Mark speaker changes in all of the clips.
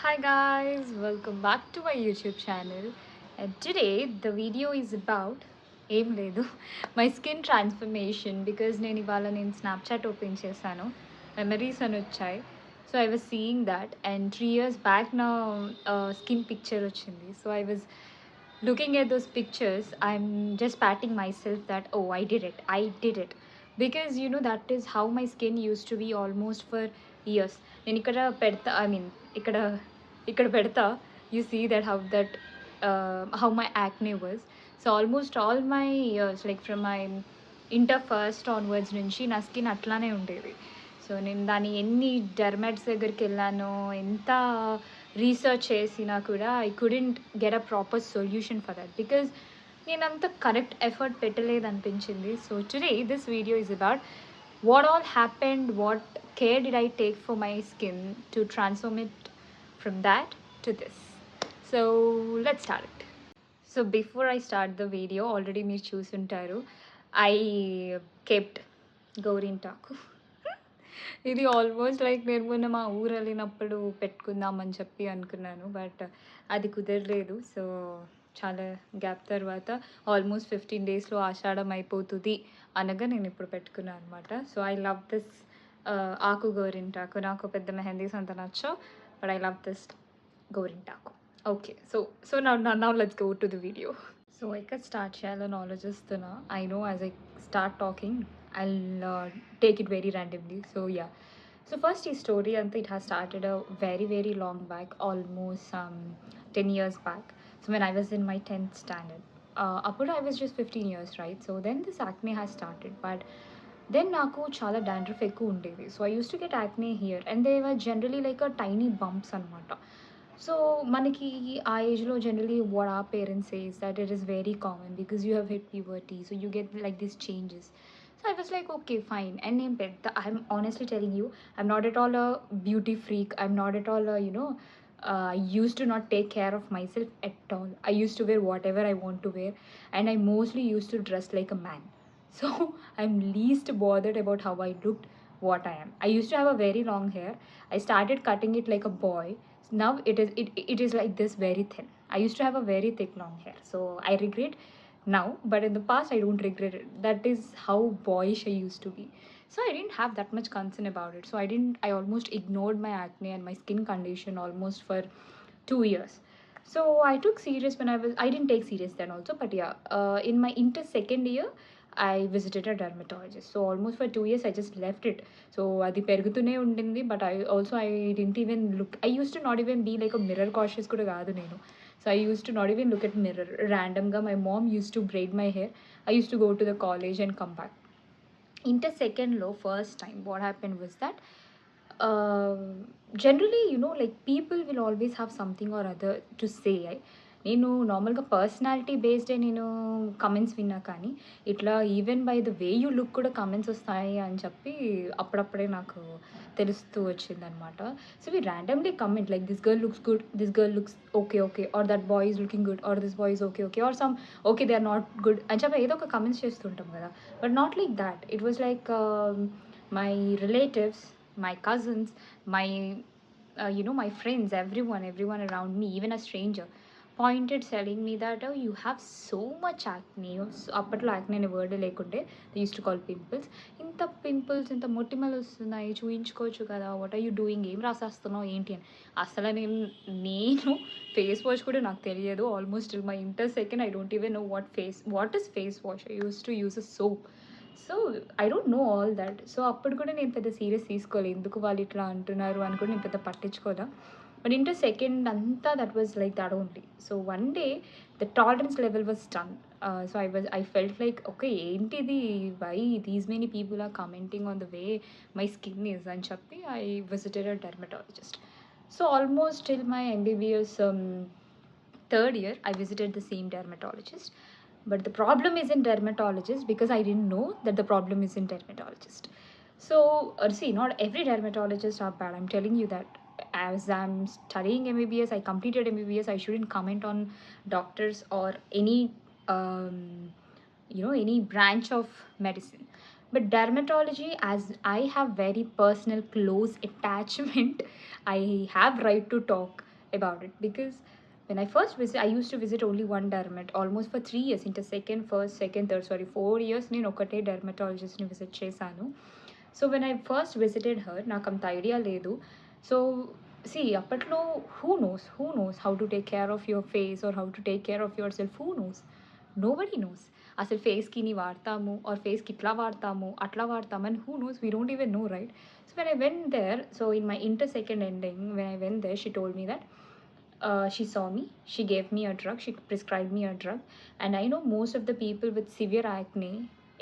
Speaker 1: Hi guys, welcome back to my YouTube channel. And today the video is about ఏం లేదు my skin transformation because నేను ఇవాళ Snapchat open చేశాను memories అని వచ్చాయి. So I was seeing that and 3 years back నా skin picture వచ్చింది. So I was looking at those pictures. I'm just patting myself that, oh, I did it because that is how my skin used to be almost for years. నేను ఇక్కడ పెడతా, I mean ఇక్కడ పెడతా, you see that how my acne was. So almost all my years, like from my inter first onwards నుంచి నా skin అట్లానే ఉండేది. So నేను దాన్ని ఎన్ని డెర్మాట్స్ దగ్గరికి వెళ్ళానో, ఎంత రీసెర్చ్ చేసినా కూడా I couldn't get a proper solution for that because నేను అంత కరెక్ట్ ఎఫర్ట్ పెట్టలేదు అనిపించింది. So today this video is about what all happened, what care did I take for my skin to transform it from that to this. So let's start it. So before I start the video, already మీరు చూసుంటారు, I kept గోరింటాకు. ఇది almost like నేను మొన్న మా ఊరు వెళ్ళినప్పుడు పెట్టుకుందామని చెప్పి అనుకున్నాను, బట్ అది కుదరలేదు. సో చాలా గ్యాప్ తర్వాత ఆల్మోస్ట్ 15 daysలో ఆషాఢం అయిపోతుంది అనగా నేను ఇప్పుడు పెట్టుకున్నాను అనమాట. సో ఐ లవ్ దిస్ ఆకు గోరింటాకు. నాకు పెద్ద మెహందీస్ అంత నచ్చవు, బట్ ఐ లవ్ దిస్ గోరింటాకు. Okay, so now let's go to the video. So ఇక్కడ స్టార్ట్ చేయాలని ఆలోచిస్తున్నా. I know as I start talking I'll take it very randomly. So yeah. So first ఈ story anta it has started a very long back, almost 10 years back. So when I was in my 10th standard. Appudu I was just 15 years, right? So then this acne has started. But then నాకు చాలా dandruff ఎక్కువ ఉండేది. So I used to get acne here and they were generally like a tiny bumps అనమాట. So మనకి ఆ ఏజ్లో generally what our parents say is that it is very common because you have hit puberty, so you get like these changes. So I was like, okay, fine. And I'm honestly telling you, I'm not at all a beauty freak. I'm not at all I used to not take care of myself at all. I used to wear whatever I want to wear, and I mostly used to dress like a man. So I'm least bothered about how I looked, what I am. I used to have a very long hair. I started cutting it like a boy. Now it is like this, very thin. I used to have a very thick long hair. So I regret now, but in the past I don't regret it. That is how boyish I used to be. So I didn't have that much concern about it. So I almost ignored my acne and my skin condition almost for 2 years. So I took serious when I didn't take serious then also, but yeah, in my inter second year I visited a dermatologist. So almost for 2 years I just left it. So adi perugutune undindi, but I didn't even look. I used to not even be like a mirror cautious kuda kaadu nenu. So I used to not even look at mirror. Randomly my mom used to braid my hair. I used to go to the college and come back. Inter second low first time what happened was that uh, generally like people will always have something or other to say. నేను నార్మల్గా personality బేస్డే నేను comments విన్నా, కానీ ఇట్లా even by the way you look కూడా comments వస్తాయి అని చెప్పి అప్పుడప్పుడే నాకు తెలుస్తూ వచ్చిందనమాట. So we randomly comment like this girl looks good, this girl looks okay or that boy is looking good or this boy is okay or some okay they are not good అని చెప్పి ఏదో ఒక comments చేస్తుంటాం కదా. But not like that. It was like my relatives, my cousins, my my friends, everyone around me, even a stranger pointed telling me that, oh, you have so much acne. So అప్పట్లో acne అనే word లేకుంటే they used to call pimples. ఇంత మొటిమలు వస్తున్నాయి, చూయించుకోవచ్చు కదా, what are you doing, ఏం రాసేస్తున్నావు ఏంటి అని. అసలు నేను ఫేస్ వాష్ కూడా నాకు తెలియదు. Almost my inter second I don't even know what is face wash. I use to use a soap. So I don't know all that. So అప్పుడు కూడా నేను పెద్ద సీరియస్ తీసుకోలేదు, ఎందుకు వాళ్ళు ఇట్లా అంటున్నారు అని కూడా నేను పెద్ద పట్టించుకోదా. బట్ ఇంటర్ సెకండ్ అంతా that was like that only. So one day the tolerance level was done. So I felt like okay ఏంటిది, why these many people are commenting on the way my skin is అని చెప్పి I visited a dermatologist. So almost till my MBBS third year I visited the same dermatologist. But the problem is in dermatologist because I didn't know that the problem is in dermatologist. So see, not every dermatologist are bad. I'm telling you that. As I'm studying MBBS, I completed MBBS, I shouldn't comment on doctors or any any branch of medicine. But dermatology, as I have very personal close attachment, I have right to talk. about it, because when I first visit, I used to visit only one dermat almost for 3 years. Into second, first, second, third, sorry, 4 years నేను ఒకటే డెర్మటాలజిస్ట్ని visit చేశాను. So when I first visited her, నాకు అంత idea లేదు. So see అప్పట్లో who knows how to take care of your face or how to take care of yourself. Who knows? Nobody knows. అసలు ఫేస్కి ని వాడతాము or ఫేస్కి ఇట్లా వాడతాము అట్లా వాడతామని who knows? We don't even know, right? So when I went there, so in my inter second ending, when I went there, she told me that she saw me, she gave me a drug, she prescribed me a drug. And I know most of the people with severe acne,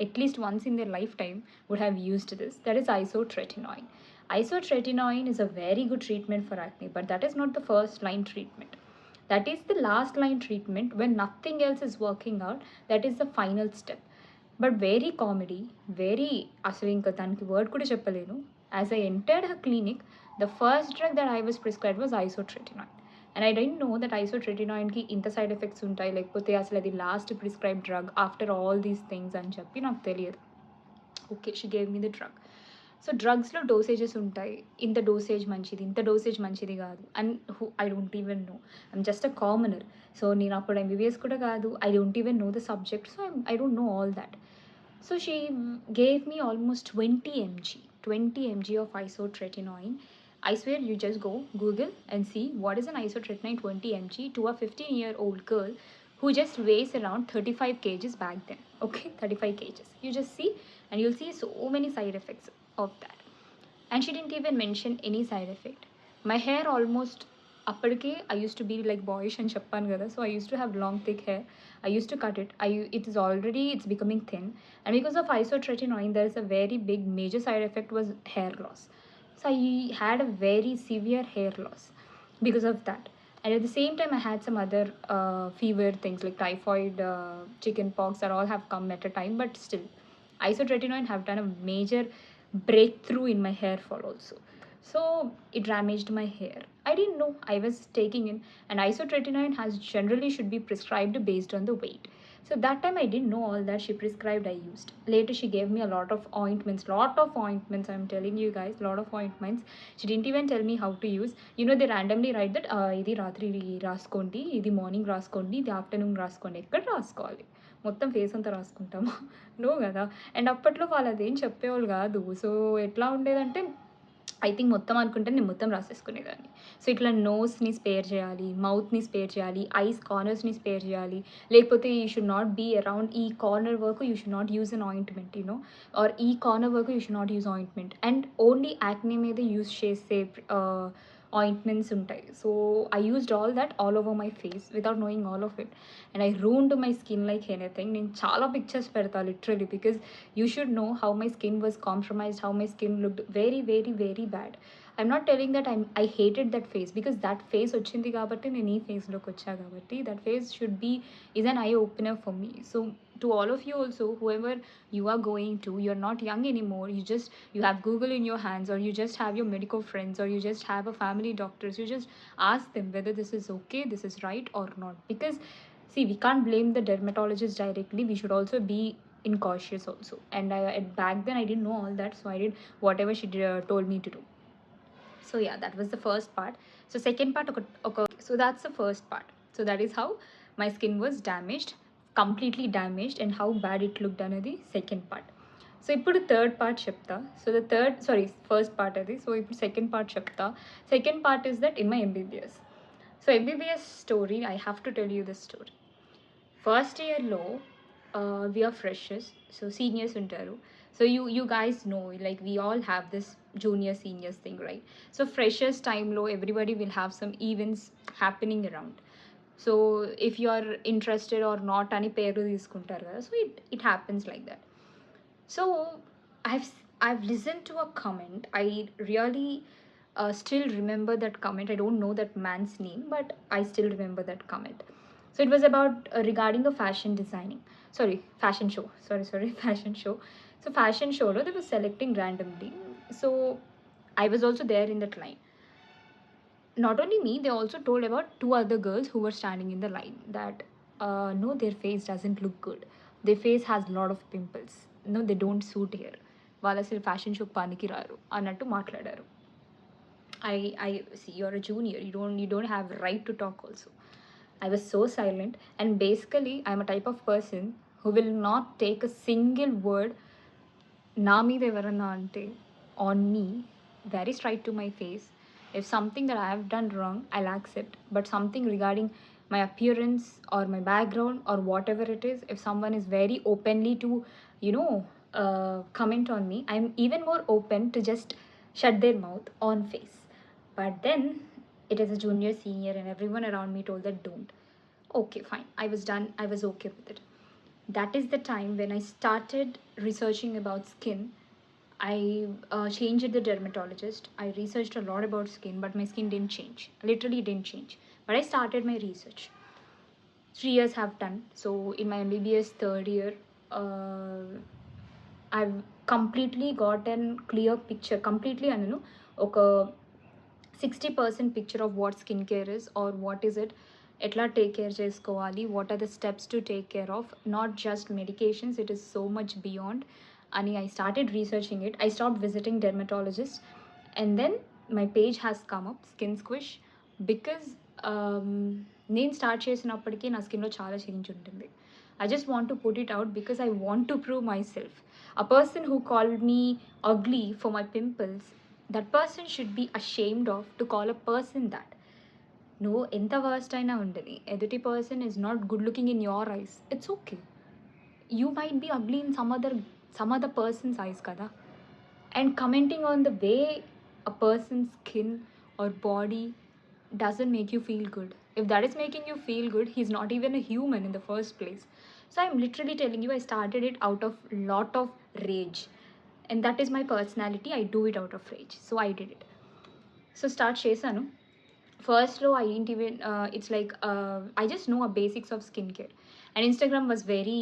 Speaker 1: at least once in their lifetime, would have used this. That is isotretinoin. Isotretinoin is a very good treatment for acne, but that is not the first line treatment. That is the last line treatment. When nothing else is working out, that is the final step. But very comedy, very అసలు ఇంకా దానికి word కూడా చెప్పలేను. As I entered her clinic, the first drug that I was prescribed was isotretinoin. And I didn't know that isotretinoinకి ఇంత side effects ఉంటాయి, లేకపోతే అసలు అది last prescribe drug after all these things అని చెప్పి నాకు తెలియదు. Okay, she gave me the drug. So డ్రగ్స్లో డోసేజెస్ ఉంటాయి, ఇంత డోసేజ్ మంచిది, ఇంత డోసేజ్ మంచిది కాదు. And I don't even know, I'm just a commoner. So నేను అప్పుడు ఎంబీబీఎస్ కూడా కాదు, I don't even know the subject, so I don't know all that. So she gave me almost 20 mg of isotretinoin. I swear, you just go Google and see what is an isotretinoin 20 mg to a 15-year-old girl who just weighs around 35 kgs back then. Okay, 35 kgs. You just see, and you'll see so many side effects of that. And she didn't even mention any side effect. My hair almost అప్పటికే I used to be like boyish అని చెప్పాను కదా. So I used to have long thick hair. I used to cut it. It's becoming thin. And because of isotretinoin, there is a very big major side effect was hair loss. So I had a very severe hair loss because of that. And at the same time, I had some other fever things like typhoid, chicken pox that all have come at a time. But still, isotretinoin have done a major breakthrough in my hair fall also. So it damaged my hair. I didn't know I was taking in, and isotretinoin has generally should be prescribed based on the weight. So that time I didn't know all that. She prescribed, I used. Later she gave me a lot of ointments. I'm telling you guys, lot of ointments. She didn't even tell me how to use. You know, they randomly write that ఇది రాత్రి రాసుకోండి, ఇది morning రాసుకోండి, ఇది afternoon రాసుకోండి. ఎక్కడ రాసుకోవాలి? మొత్తం ఫేస్ అంతా రాసుకుంటామా? నో కదా. అండ్ అప్పట్లో వాళ్ళు అదేం చెప్పేవాళ్ళు కాదు. సో ఎట్లా ఉండేదంటే, ఐ థింక్ మొత్తం అనుకుంటే నేను మొత్తం రాసేసుకునేదాన్ని. సో ఇట్లా నోస్ని స్పేర్ చేయాలి, మౌత్ని స్పేర్ చేయాలి, ఐస్ కార్నర్స్ని స్పేర్ చేయాలి, లేకపోతే you should not be around ఈ కార్నర్ వరకు you should not use an ointment, you know, or ఈ కార్నర్ వరకు you should not use ointment. And only acne మీద యూజ్ చేసే ఆయింట్మెంట్స్ ఉంటాయి. So I used all that all over my face without knowing all of it. And I ruined my skin like anything. నేను చాలా pictures పెడతా literally, because you should know how my skin was compromised, how my skin looked very very very bad. I'm not telling that I hated that face, because that face వచ్చింది కాబట్టి నేను ఈ ఫేస్లోకి వచ్చా కాబట్టి. That face should be is an eye opener for me. So to all of you also, whoever you are going to, you're not young anymore, you have Google in your hands, or you just have your medical friends, or you just have a family doctors. You just ask them whether this is okay, this is right or not. Because see, we can't blame the dermatologist directly, we should also be incautious also. And back then I didn't know all that, so I did whatever she told me to do. So yeah, that was the first part. So second part, okay, so that's the first part. So that is how my skin was damaged, completely damaged, and how bad it looked అనేది second part. So ఇప్పుడు third part చెప్తా. So first part అది. So ఇప్పుడు second part చెప్తా. Second part is that in my MBBS. So MBBS story, I have to tell you this story. First ఇయర్లో we are freshers, so seniors ఉంటారు. So you guys know, like we all have this junior seniors thing, right? So freshers timeలో everybody will have some events happening around. So if you are interested or not అని పేరు తీసుకుంటారు కదా. So it happens like that. So I've listened to a comment. I really still remember that comment. I don't know that man's name, but I still remember that comment. So it was about regarding a fashion show. Fashion show. So fashion show lo they were selecting randomly. So I was also there in that line. Not only me, they also told about 2 other girls who were standing in the line that no, their face doesn't look good, their face has a lot of pimples, no, they don't suit here, వాళ్ళు అసలు fashion షోకి పనికి రారు అన్నట్టు మాట్లాడారు. I see you're a junior. You don't have right to talk also. I was so silent, and basically I'm a type of person who will not take a single word నా మీద ఎవరన్నా అంటే on me very straight to my face. If something that I have done wrong, I'll accept. But something regarding my appearance or my background or whatever it is, if someone is very openly to, you know, comment on me, I'm even more open to just shut their mouth on face. But then it is a junior, senior, and everyone around me told that don't. Okay, fine. I was done. I was okay with it. That is the time when I started researching about skin. I changed the dermatologist. I researched a lot about skin, but my skin didn't change. Literally didn't change. But I started my research. 3 years have done. So in my MBBS third year, uh, I've completely got a clear picture. Completely, I don't know, okay, 60% picture of what skincare is or what is it, ఎట్లా take care చేసుకోవాలి, what are the steps to take care of, not just medications, it is so much beyond అని I started researching it. I stop visiting dermatologist and then my page has come up, Skin.Squish, because నేను start చేసినప్పటికీ నా స్కిన్లో చాలా change ఉంటుంది. I just want to put it out because I want to prove myself. A person who called me ugly for my pimples, that person should be ashamed of to call a person that. నువ్వు ఎంత worst అయినా ఉండని, ఎదుటి person is not good looking in your eyes, it's okay. You might be ugly in some other person's eyes కదా. And commenting on the way a person's skin or body doesn't make you feel good. If that is making you feel good, he's not even a human in the first place. So I'm literally telling you, I started it out of lot of rage, and that is my personality. I do it out of rage, so I did it. So start chesanu. First low, I didn't even it's like I just know a basics of skincare. And Instagram was very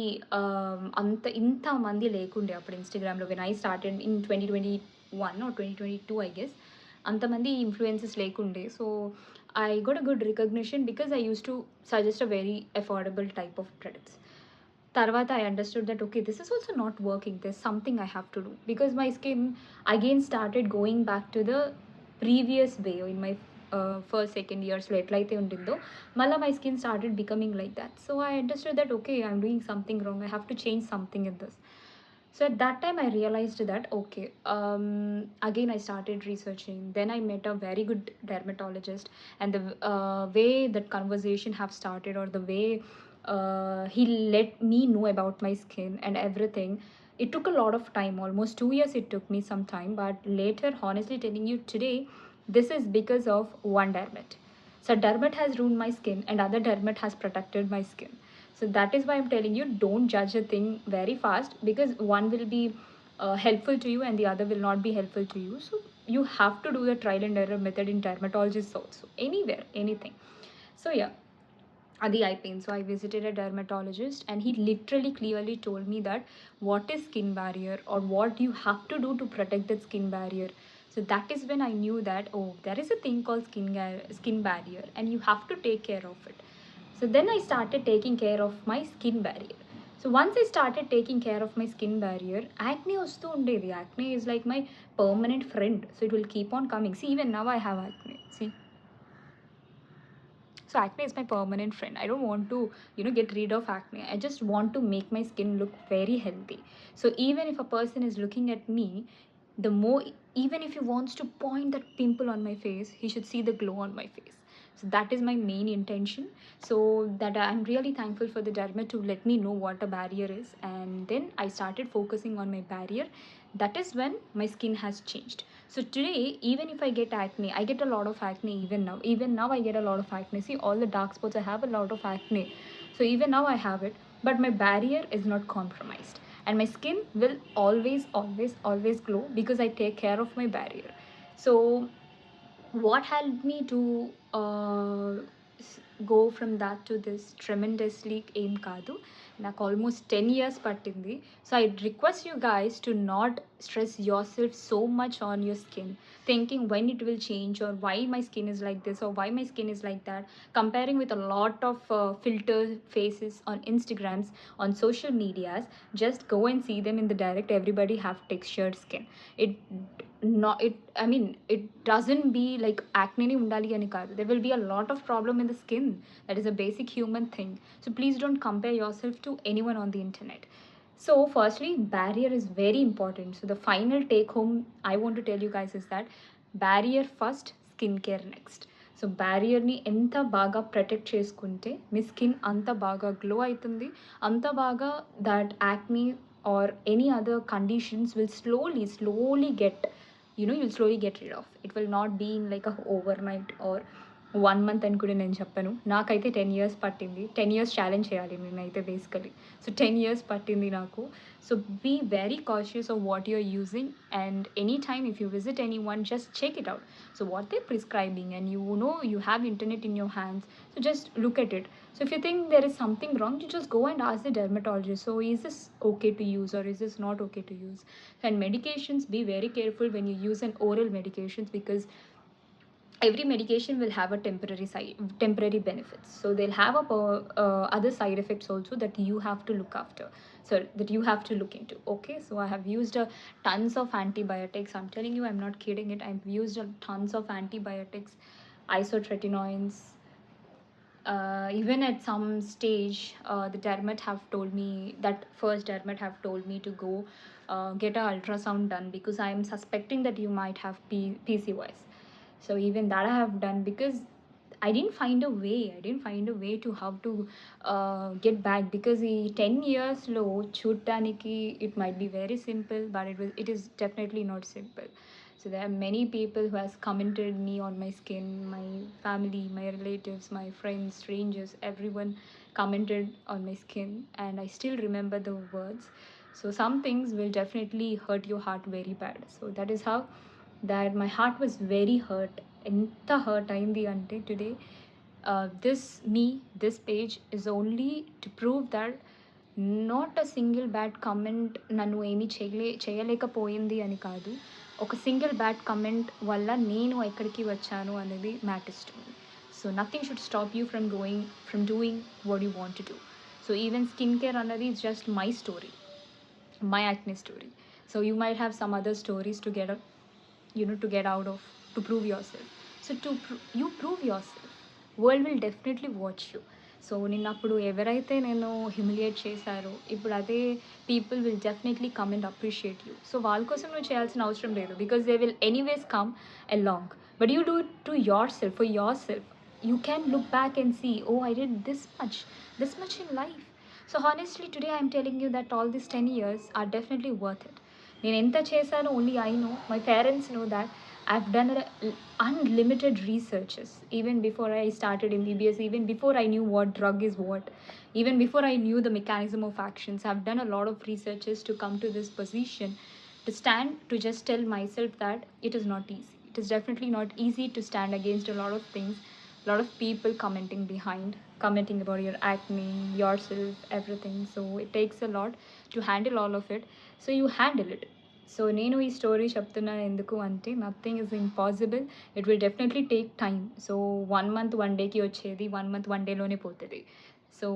Speaker 1: anta inta mandi lekunde appudu Instagram lo when I started in 2021 or 2022, I guess. Anta mandi influencers lekunde, so I got a good recognition because I used to suggest a very affordable type of products. Tarvata I understood that okay, this is also not working, there's something I have to do, because my skin again started going back to the previous way in my first second years లో ఎట్లయితే ఉంటుందో మళ్ళీ my skin started becoming like that. So I understood that okay, I'm doing something wrong, I have to change something in this. So at that time I realized that okay, again I started researching. Then I met a very good dermatologist, and the way that conversation have started, or the way he let me know about my skin and everything, it took a lot of time. Almost 2 years it took me some time, but later, honestly telling you today, this is because of one dermat. So dermat has ruined my skin and other dermat has protected my skin. So that is why I'm telling you, don't judge a thing very fast, because one will be helpful to you and the other will not be helpful to you. So you have to do the trial and error method in dermatologists also, anywhere, anything. So yeah, adi అయిపోయింది. So I visited a dermatologist and he literally clearly told me that what is skin barrier or what you have to do to protect that skin barrier. So that is when I knew that oh, there is a thing called skin barrier and you have to take care of it. So then I started taking care of my skin barrier. So once I started taking care of my skin barrier, acne vastu undedi. Acne is like my permanent friend, so it will keep on coming. See, even now I have acne. See, so acne is my permanent friend. I don't want to, get rid of acne. I just want to make my skin look very healthy. So even if a person is looking at me, the more, even if he wants to point that pimple on my face, he should see the glow on my face. So that is my main intention. So that I'm really thankful for the derma to let me know what a barrier is. And then I started focusing on my barrier. That is when my skin has changed. So today, even if I get acne, I get a lot of acne even now. Even now I get a lot of acne. See, all the dark spots, I have a lot of acne. So even now I have it, but my barrier is not compromised. And my skin will always, always, always glow because I take care of my barrier. So what helped me to go from that to this tremendously aim kaadu, నాకు almost 10 years పట్టింది. So I request you guys to not stress yourself so much on your skin, thinking when it will change, or why my skin is like this, or why my skin is like that, comparing with a lot of filter faces on Instagrams, on social medias. Just go and see them in the direct. Everybody have textured skin. It not it I mean, it doesn't be like acne ni undali ani kaadu. There will be a lot of problem in the skin. That is a basic human thing. So please don't compare yourself to anyone on the internet. So firstly, barrier is very important. So the final take home I want to tell you guys is that barrier first, skincare next. సో బ్యారియర్ని ఎంత బాగా protect చేసుకుంటే మీ skin అంత బాగా glow అవుతుంది, అంత బాగా that acne or any other conditions will slowly get, you'll slowly get rid of. It will not be in like a overnight or 1 month అని కూడా నేను చెప్పను. నాకైతే 10 years పట్టింది. 10 years ఛాలెంజ్ చేయాలి నేనైతే బేసికలీ. సో 10 years పట్టింది నాకు. So be very cautious of what you're using, and any time if you visit any one, just check it out. So what they're prescribing, and you have internet in your hands, so just look at it. So if you think there is something wrong, you just go and ask the dermatologist, so is this okay to use or is this not okay to use? And medications, be very careful when you use an oral medications, because every medication will have a temporary benefits. So they'll have other side effects also that you have to look after, so that you have to look into. Okay, so I have used tons of antibiotics. I'm telling you, I'm not kidding it. I've used tons of antibiotics, isotretinoins. Even at some stage, the dermat have told me, that first dermat have told me to go get a ultrasound done, because I am suspecting that you might have PCOS. So even that I have done, because I didn't find a way to how to get back, because the 10 years low chutaniki, it might be very simple, but it is definitely not simple. So there are many people who has commented me on my skin, my family, my relatives, my friends, strangers, everyone commented on my skin, and I still remember the words. So some things will definitely hurt your heart very bad. So that is how that my heart was very hurt. ఎంత hurt అయింది అంటే today this page is only to prove that not a single bad comment నన్ను ఏమీ చేయలేకపోయింది అని కాదు. ఒక single bad comment వల్ల నేను ఎక్కడికి వచ్చాను అనేది matters to me. So nothing should stop you from doing what you want to do. So even skin care అన్నది it's just my story, my acne story. So you might have some other stories to get out of, to prove yourself. So you prove yourself, world will definitely watch you. So నిన్నప్పుడు ఎవరైతే నేను humiliate చేశారో, ఇప్పుడు అదే people will definitely come and appreciate you. So వాళ్ళ కోసం నువ్వు చేయాల్సిన అవసరం లేదు, because they will anyways come along. But you do it to yourself, for yourself. You can look back and see, oh, I did this much in life. So honestly, today I'm telling you that all these 10 years are definitely worth it. నేను ఎంత చేశానో only I know. My parents know that I've done unlimited researches even before I started MBBS, even before I knew what drug is what, even before I knew the mechanism of actions. I've done a lot of researches to come to this position, to stand, to just tell myself that it is not easy. It is definitely not easy to stand against a lot of things, a lot of people commenting about your acne, yourself, everything. So it takes a lot to handle all of it. So you handle it. So నేను ఈ story చెప్తున్నాను ఎందుకు అంటే, nothing is impossible. It will definitely take time. So 1 month 1 dayకి వచ్చేది 1 month 1 dayలోనే పోతుంది. So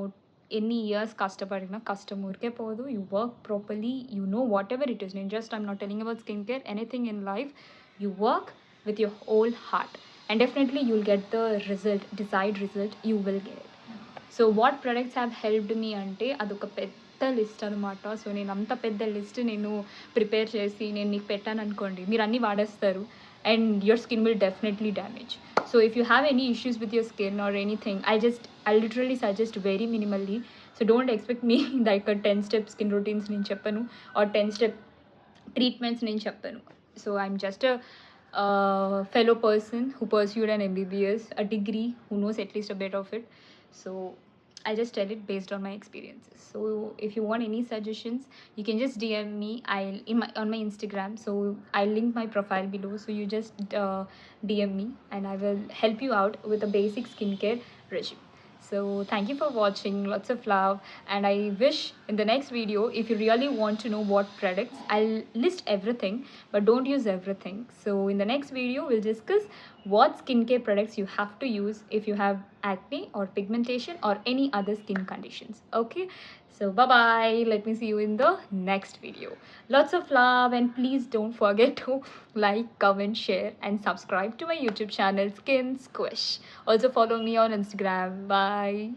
Speaker 1: ఎన్ని years కష్టపడినా కష్టం ఊరికే పోదు. You work properly, you know whatever it is. నేను I'm not telling about skin care, anything in life, you work with your whole heart, and definitely you'll get the desired result. You will get it. So what products have helped me ante adoka పెద్ద list అనమాట. So నేను అంత పెద్ద list నేను prepare చేసి నేను నీకు పెట్టాను అనుకోండి, మీరు అన్నీ వాడేస్తారు, and your skin will definitely damage. So if you have any issues with your skin or anything, I literally suggest very minimally. So don't expect me like 10-step skin routines నేను చెప్పను, ఆర్ 10-step ట్రీట్మెంట్స్ నేను చెప్పను. So I'm just fellow person who pursued an MBBS, a degree, who knows at least a bit of it. So I just tell it based on my experiences. So if you want any suggestions, you can just DM me. On my Instagram. So I'll link my profile below. So you just DM me, and I will help you out with a basic skincare regime. So thank you for watching. Lots of love. And I wish in the next video, if you really want to know what products, I'll list everything, but don't use everything. So in the next video, we'll discuss what skincare products you have to use if you have acne or pigmentation or any other skin conditions. Okay. So bye bye. Let me see you in the next video. Lots of love, and please don't forget to like, comment, share, and subscribe to my YouTube channel Skin.Squish. Also follow me on Instagram. Bye.